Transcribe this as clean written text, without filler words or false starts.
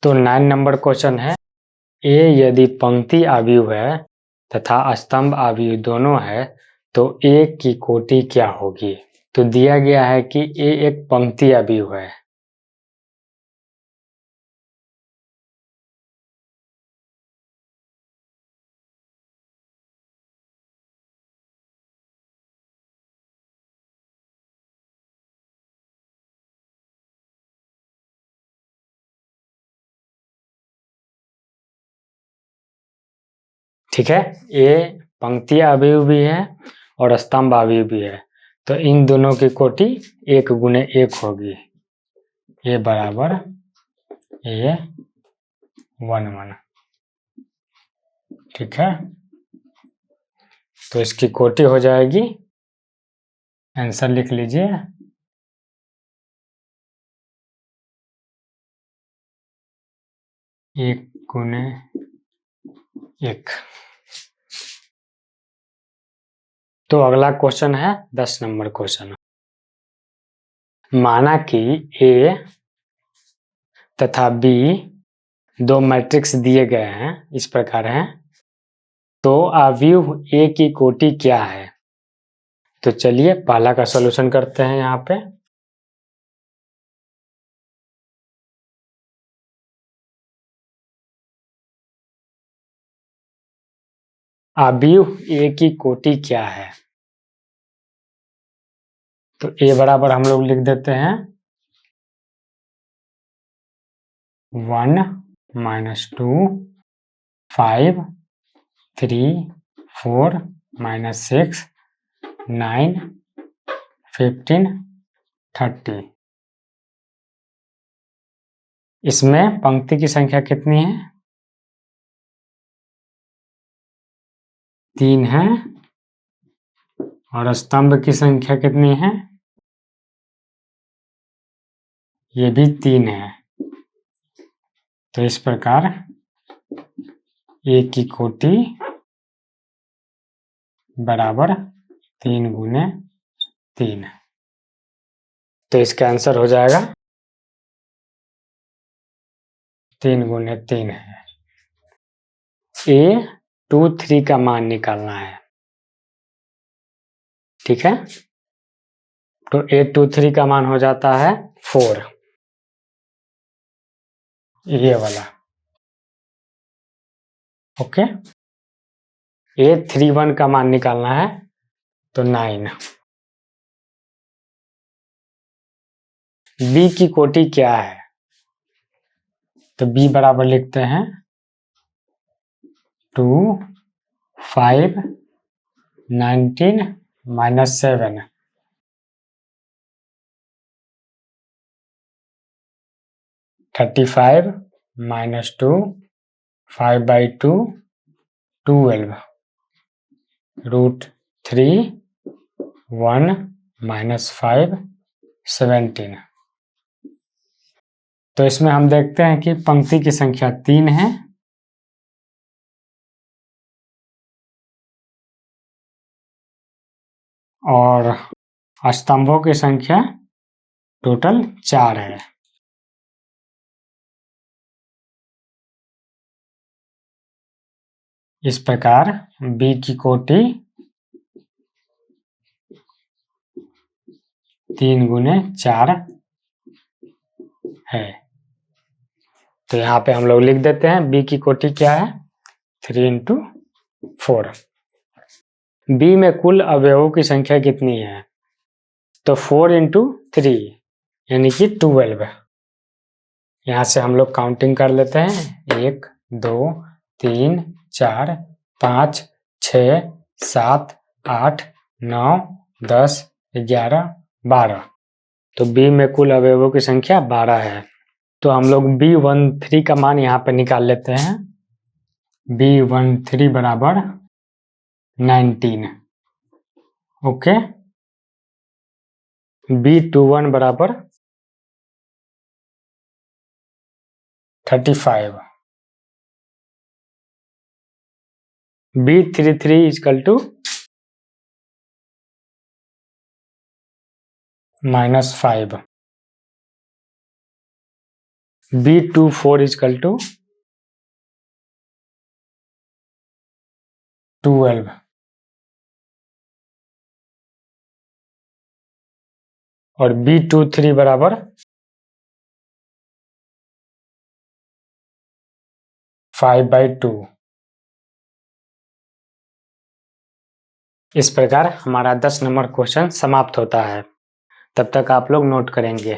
तो 9 number question है, ए यदि पंक्ति अवयव है तथा स्तंभ अवयव दोनों है तो ए की कोटि क्या होगी। तो दिया गया है कि ए एक पंक्ति अवयव है। ठीक है, ए पंक्ति अवयव भी है और स्तंभ अवयव भी है, तो इन दोनों की कोटि 1 गुने 1 होगी। ए बराबर ए 1 1। ठीक है, तो इसकी कोटि हो जाएगी, आंसर लिख लीजिए, 1 गुने 1। तो अगला क्वेश्चन है 10 नंबर क्वेश्चन। माना कि ए तथा बी दो मैट्रिक्स दिए गए हैं, इस प्रकार हैं, तो अवयव ए की कोटि क्या है। तो चलिए पहला का सॉल्यूशन करते हैं। यहाँ पे अवयव ए की कोटि क्या है, तो ए बराबर हम लोग लिख देते हैं 1 -2 5 3 4 -6 9 15 30। इसमें पंक्ति की संख्या कितनी है, 3 है, और स्तंभ की संख्या कितनी है, ये भी 3 है। तो इस प्रकार ए की कोटि बराबर 3 गुने 3। तो इसका आंसर हो जाएगा 3 गुने 3 है। ए 2 3 का मान निकालना है। ठीक है, तो ए 2 3 का मान हो जाता है 4, ये वाला। ओके, ए 3 1 का मान निकालना है, तो 9। बी की कोटि क्या है, तो बी बराबर लिखते हैं 2 5 19 -7। 35 -2 5/2 12 √3 1 -5 17। तो इसमें हम देखते हैं कि पंक्ति की संख्या 3 है और स्तंभों की संख्या टोटल 4 है। इस प्रकार बी की कोटि 3 गुने 4 है। तो यहाँ पे हम लोग लिख देते हैं बी की कोटि क्या है, 3 × 4। बी में कुल अवयवों की संख्या कितनी है, तो 4 × 3 यानी कि 12। यहाँ से हम लोग काउंटिंग कर लेते हैं, 1 2 3 4 5 6 7 8 9 10 11 12। तो बी में कुल अवयवों की संख्या 12 है। तो हम लोग B13 का मान यहाँ पे निकाल लेते हैं, B13 बराबर 19। ओके, B21 बराबर 35, B33 equal to -5, B24 is equal to 12 और B23 बराबर 5/2। इस प्रकार हमारा 10 नंबर क्वेश्चन समाप्त होता है। तब तक आप लोग नोट करेंगे।